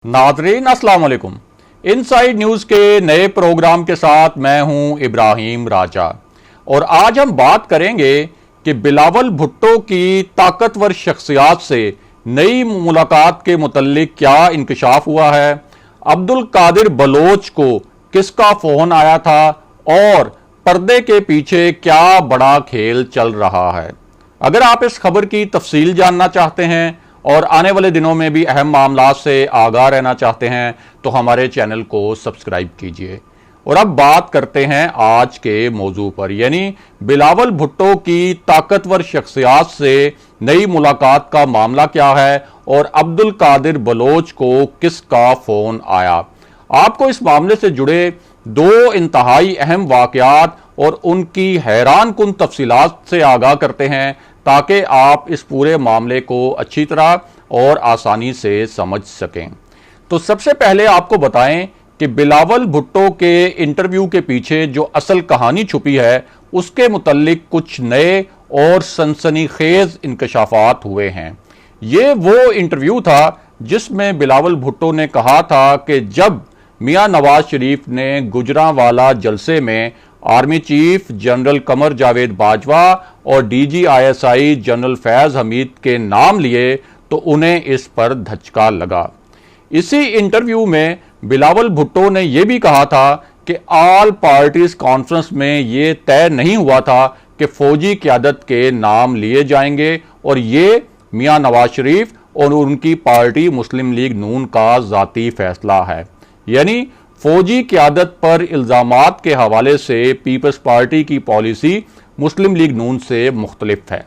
नाजरीन अस्सलाम वालेकुम। इनसाइड न्यूज के नए प्रोग्राम के साथ मैं हूं इब्राहिम राजा और आज हम बात करेंगे कि बिलावल भुट्टो की ताकतवर शख्सियात से नई मुलाकात के मुतल्लिक क्या इंकशाफ हुआ है, अब्दुल कादिर बलोच को किसका फोन आया था और पर्दे के पीछे क्या बड़ा खेल चल रहा है। अगर आप इस खबर की तफसील जानना चाहते हैं और आने वाले दिनों में भी अहम मामलात से आगाह रहना चाहते हैं तो हमारे चैनल को सब्सक्राइब कीजिए। और अब बात करते हैं आज के मौजू पर, यानी बिलावल भुट्टो की ताकतवर शख्सियात से नई मुलाकात का मामला क्या है और अब्दुल कादिर बलोच को किसका फोन आया। आपको इस मामले से जुड़े दो इंतहाई अहम वाकयात और उनकी हैरान कुन तफसीलात से आगाह करते हैं ताकि आप इस पूरे मामले को अच्छी तरह और आसानी से समझ सकें। तो सबसे पहले आपको बताएं कि बिलावल भुट्टो के इंटरव्यू के पीछे जो असल कहानी छुपी है उसके मुतल्लिक कुछ नए और सनसनीखेज इंकशाफात हुए हैं। ये वो इंटरव्यू था जिसमें बिलावल भुट्टो ने कहा था कि जब मियां नवाज शरीफ ने गुजरांवाला जलसे में army chief general Qamar Javed Bajwa और DGISI जनरल फैज हमीद के नाम लिए तो उन्हें इस पर धचका लगा। इसी इंटरव्यू में बिलावल भुट्टो ने यह भी कहा था कि ऑल पार्टीज कॉन्फ्रेंस में यह तय नहीं हुआ था कि फौजी क़यादत के नाम लिए जाएंगे और ये मियां नवाज शरीफ और उनकी पार्टी मुस्लिम लीग नून का ज़ाती फैसला है। यानी फौजी क़यादत पर इल्ज़ामात के हवाले से पीपल्स पार्टी की पॉलिसी मुस्लिम लीग नून से मुख्तलिफ है।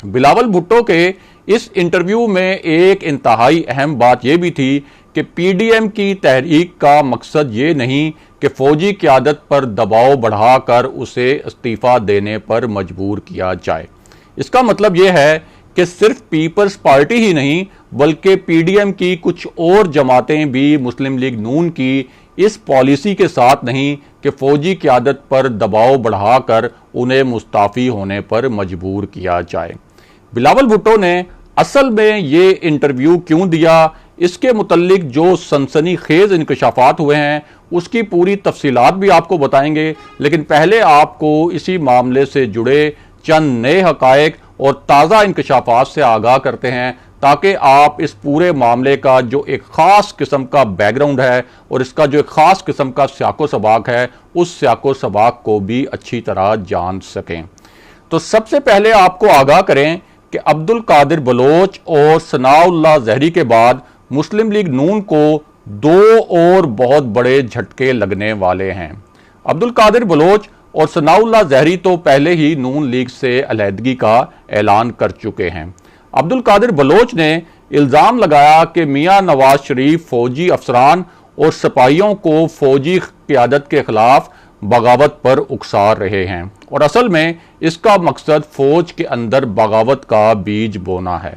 बिलावल भुट्टो के इस इंटरव्यू में एक इंतहाई अहम बात यह भी थी कि PDM की तहरीक का मकसद ये नहीं कि फौजी क़यादत पर दबाव बढ़ाकर उसे इस्तीफ़ा देने पर मजबूर किया जाए। इसका मतलब यह है कि सिर्फ पीपल्स पार्टी ही नहीं बल्कि PDM की कुछ और जमातें भी मुस्लिम लीग नून की इस पॉलिसी के साथ नहीं कि फौजी क़यादत पर दबाव बढ़ाकर उन्हें मुस्ताफ़ी होने पर मजबूर किया जाए। बिलावल भुट्टो ने असल में ये इंटरव्यू क्यों दिया, इसके मुतल्लिक जो सनसनीखेज इंकशाफात हुए हैं उसकी पूरी तफसीलात भी आपको बताएंगे। लेकिन पहले आपको इसी मामले से जुड़े चंद नए हकायक और ताज़ा इंकशाफात से आगाह करते हैं ताकि आप इस पूरे मामले का जो एक ख़ास किस्म का बैकग्राउंड है और इसका जो एक ख़ास किस्म का स्याको सबाक है उस स्याको सबाक को भी अच्छी तरह जान सकें। तो सबसे पहले आपको आगाह करें कि अब्दुल कादिर बलोच और सनाउल्लाह ज़हरी के बाद मुस्लिम लीग नून को दो और बहुत बड़े झटके लगने वाले हैं। अब्दुल कादिर बलोच और सनाउल्लाह ज़हरी तो पहले ही नून लीग से अलहदगी का ऐलान कर चुके हैं। अब्दुल कादिर बलोच ने इल्ज़ाम लगाया कि मियां नवाज शरीफ फौजी अफसरान और सिपाहियों को फौजी क़यादत के खिलाफ बगावत पर उकसा रहे हैं और असल में इसका मकसद फौज के अंदर बगावत का बीज बोना है।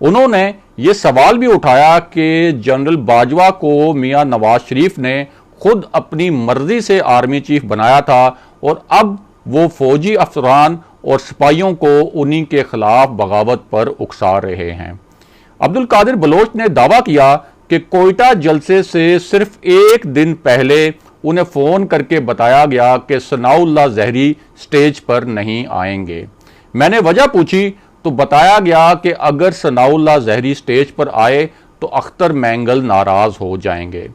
उन्होंने ये सवाल भी उठाया कि जनरल बाजवा को मियां नवाज शरीफ ने खुद अपनी मर्जी से आर्मी चीफ बनाया था और अब वो फौजी अफसरान और सिपाहियों को उन्हीं के खिलाफ बगावत पर उकसा रहे हैं। अब्दुल कादिर बलोच ने दावा किया कि कोयटा जलसे से सिर्फ एक दिन पहले उन्हें फ़ोन करके बताया गया कि सनाउल्लाह ज़हरी स्टेज पर नहीं आएंगे। मैंने वजह पूछी तो बताया गया कि अगर सनाउल्लाह ज़हरी स्टेज पर आए तो अख्तर मैंगल नाराज़ हो जाएंगे।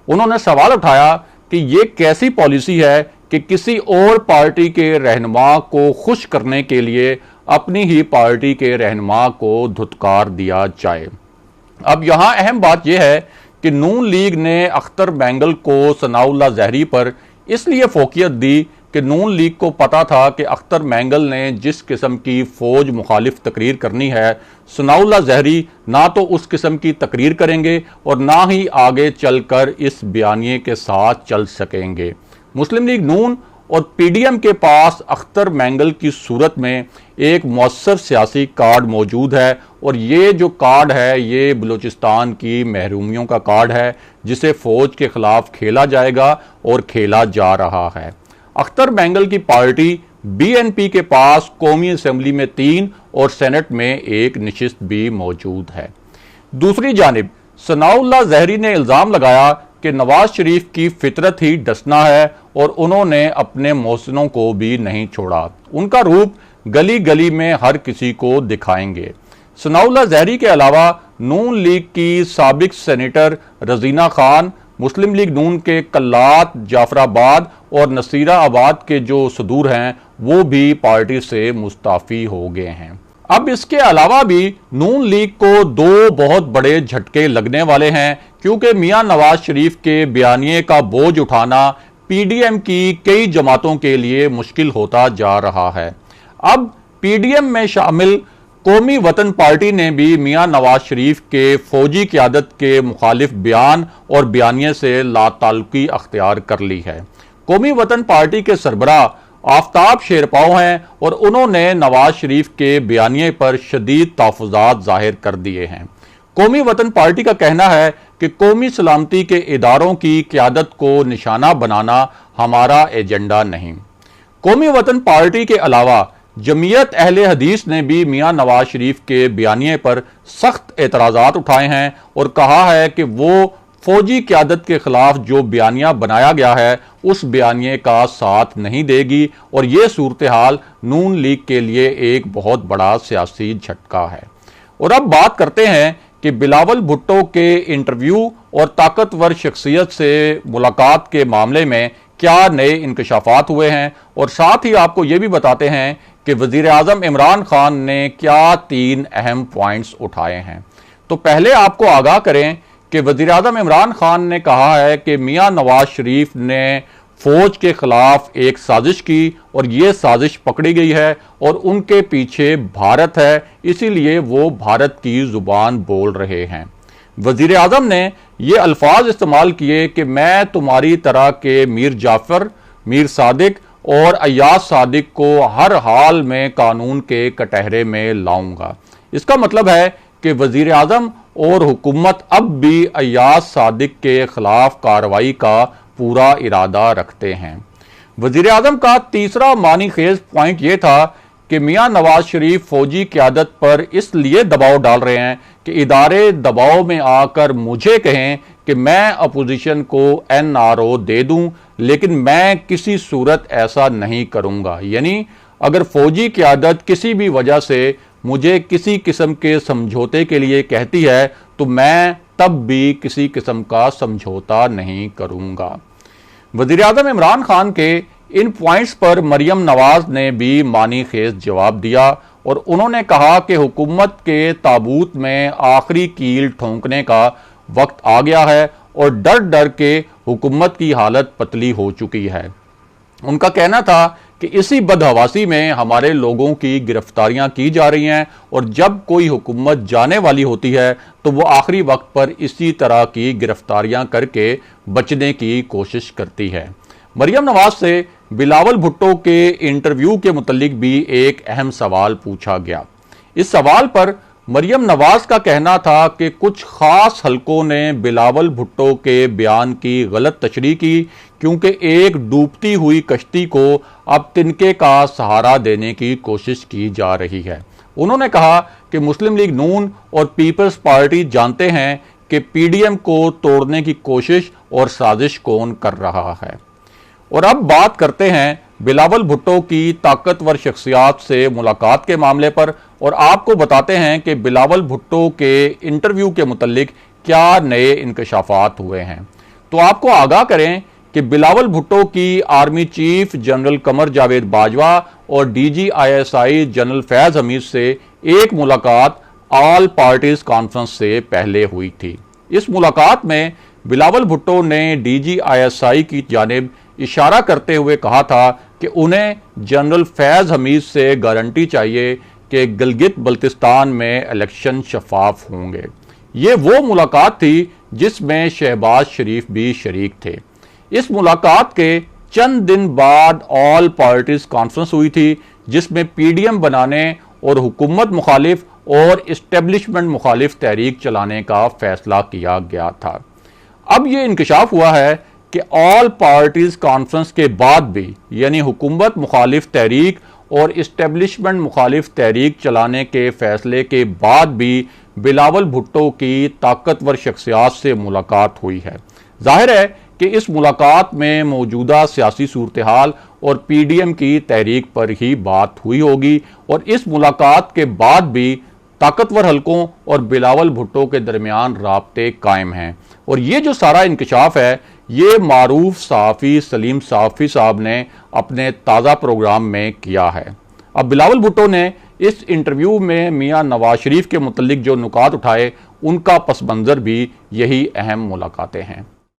उन्होंने सवाल उठाया कि ये कैसी पॉलिसी है कि किसी और पार्टी के रहनुमा को खुश करने के लिए अपनी ही पार्टी के रहनुमा को धुतकार दिया जाए। अब यहाँ अहम बात यह है कि नून लीग ने अख्तर मैंगल को सनाउल्लाह ज़हरी पर इसलिए फोकियत दी कि नून लीग को पता था कि अख्तर मैंगल ने जिस किस्म की फ़ौज मुखालिफ तकरीर करनी है सनाउल्लाह ज़हरी ना तो उस किस्म की तकरीर करेंगे और ना ही आगे चलकर इस बयानिए के साथ चल सकेंगे। मुस्लिम लीग नून और PDM के पास अख्तर मैंगल की सूरत में एक मौसर सियासी कार्ड मौजूद है और ये जो कार्ड है ये बलूचिस्तान की महरूमियों का कार्ड है जिसे फ़ौज के ख़िलाफ़ खेला जाएगा और खेला जा रहा है। अख्तर मैंगल की पार्टी BNP के पास कौमी असम्बली में 3 और सेनेट में 1 नशिस्त भी मौजूद है। दूसरी जानिब सनाउल्लाह जहरी ने इल्ज़ाम लगाया कि नवाज शरीफ की फितरत ही डसना है और उन्होंने अपने मोहसिनों को भी नहीं छोड़ा। उनका रूप गली गली में हर किसी को दिखाएंगे। सनाउल्लाह जहरी के अलावा नून लीग की साबिक सेनेटर रजीना खान, मुस्लिम लीग नून के कल्लात, जाफराबाद और नसीराबाद के जो सदूर हैं वो भी पार्टी से मुस्ताफी हो गए हैं। अब इसके अलावा भी नून लीग को दो बहुत बड़े झटके लगने वाले हैं, क्योंकि मियां नवाज शरीफ के बयानिए का बोझ उठाना पीडीएम की कई जमातों के लिए मुश्किल होता जा रहा है। अब पीडीएम में शामिल कौमी वतन पार्टी ने भी मियां नवाज शरीफ के फौजी क़यादत के मुखालिफ बयान और बयानिए से लाताल्लुकी अख्तियार कर ली है। कौमी वतन पार्टी के सरबराह आफ्ताब शेरपाव हैं और उन्होंने नवाज शरीफ के बयानिए पर शदीद तहफ़्फ़ुज़ात ज़ाहिर कर दिए हैं। कौमी वतन पार्टी का कहना है कि कौमी सलामती के इदारों की क़यादत को निशाना बनाना हमारा एजेंडा नहीं। कौमी वतन पार्टी के अलावा जमीयत अहले हदीस ने भी मियां नवाज शरीफ के बयानिए पर सख्त एतराज़ात उठाए हैं और कहा है कि वो फौजी क़यादत के खिलाफ जो बयानिया बनाया गया है उस बयानिए का साथ नहीं देगी और ये सूरत हाल नून लीग के लिए एक बहुत बड़ा सियासी झटका है। और अब बात करते हैं कि बिलावल भुट्टो के इंटरव्यू और ताकतवर शख्सियत से मुलाकात के मामले में क्या नए इंकशाफात हुए हैं, और साथ ही आपको ये भी बताते हैं कि वजीर आज़म इमरान खान ने क्या 3 अहम पॉइंट्स उठाए हैं। तो पहले आपको आगाह करें कि वजीर आज़म इमरान खान ने कहा है कि मियां नवाज शरीफ ने फौज के खिलाफ एक साजिश की और ये साजिश पकड़ी गई है और उनके पीछे भारत है, इसीलिए वो भारत की जुबान बोल रहे हैं। वजीर आज़म ने ये अल्फाज इस्तेमाल किए कि मैं तुम्हारी तरह के मीर जाफर, मीर सादिक और अय्याज सादिक को हर हाल में कानून के कटहरे में लाऊंगा। इसका मतलब है कि वजीर आज़म और हुकूमत अब भी अय्याज सादिक के खिलाफ कार्रवाई का पूरा इरादा रखते हैं। वजीर आज़म का तीसरा मानी खेज पॉइंट यह था कि मियां नवाज शरीफ फौजी क़यादत पर इसलिए दबाव डाल रहे हैं कि इदारे दबाव में आकर मुझे कहें कि मैं अपोजिशन को एनआरओ दे दूं, लेकिन मैं किसी सूरत ऐसा नहीं करूंगा। यानी अगर फौजी क़यादत किसी भी वजह से मुझे किसी किस्म के समझौते के लिए कहती है तो मैं तब भी किसी किस्म का समझौता नहीं करूंगा। वज़ीर आज़म इमरान खान के इन पॉइंट्स पर मरियम नवाज ने भी मानी खेज जवाब दिया और उन्होंने कहा कि हुकूमत के ताबूत में आखिरी कील ठोंकने का वक्त आ गया है और डर डर के हुकूमत की हालत पतली हो चुकी है। उनका कहना था कि इसी बदहवासी में हमारे लोगों की गिरफ्तारियां की जा रही हैं और जब कोई हुकूमत जाने वाली होती है तो वो आखिरी वक्त पर इसी तरह की गिरफ्तारियां करके बचने की कोशिश करती है। मरियम नवाज से बिलावल भुट्टो के इंटरव्यू के मुतल्लिक भी एक अहम सवाल पूछा गया। इस सवाल पर मरियम नवाज का कहना था कि कुछ खास हलकों ने बिलावल भुट्टो के बयान की गलत तशरीह की, क्योंकि एक डूबती हुई कश्ती को अब तिनके का सहारा देने की कोशिश की जा रही है। उन्होंने कहा कि मुस्लिम लीग नून और पीपल्स पार्टी जानते हैं कि पीडीएम को तोड़ने की कोशिश और साजिश कौन कर रहा है। और अब बात करते हैं बिलावल भुट्टो की ताकतवर शख्सियात से मुलाकात के मामले पर और आपको बताते हैं कि बिलावल भुट्टो के इंटरव्यू के मुतल्लिक क्या नए इंकशाफात हुए हैं। तो आपको आगाह करें कि बिलावल भुट्टो की army chief general Qamar Javed Bajwa और DGISI जनरल फैज हमीद से एक मुलाकात ऑल पार्टीज कॉन्फ्रेंस से पहले हुई थी। इस मुलाकात में बिलावल भुट्टो ने DGISI की जानिब इशारा करते हुए कहा था कि उन्हें जनरल फैज हमीद से गारंटी चाहिए कि गिलगित बल्तिस्तान में इलेक्शन शफाफ होंगे। ये वो मुलाकात थी जिसमें शहबाज शरीफ भी शरीक थे। इस मुलाकात के चंद दिन बाद ऑल पार्टीज कॉन्फ्रेंस हुई थी, जिसमें पीडीएम बनाने और हुकूमत मुखालिफ और इस्टेब्लिशमेंट मुखालिफ तहरीक चलाने का फैसला किया गया था। अब ये इंकशाफ हुआ है कि ऑल पार्टीज कॉन्फ्रेंस के बाद भी, यानी हुकूमत मुखालिफ तहरीक और इस्टेब्लिशमेंट मुखालिफ तहरीक चलाने के फैसले के बाद भी बिलावल भुट्टो की ताकतवर शख्सियात से मुलाकात हुई है। जाहिर है कि इस मुलाकात में मौजूदा सियासी सूरत हाल और पीडीएम की तहरीक पर ही बात हुई होगी और इस मुलाकात के बाद भी ताकतवर हलकों और बिलावल भुट्टो के दरमियान राब्ते कायम हैं। और ये जो सारा इंकशाफ है ये मारूफ सहाफ़ी सलीम साफ़ी साहब ने अपने ताज़ा प्रोग्राम में किया है। अब बिलावल भुट्टो ने इस इंटरव्यू में मियां नवाज शरीफ के मुतल्लिक जो नुकात उठाए उनका पस मंज़र भी यही अहम मुलाकातें हैं।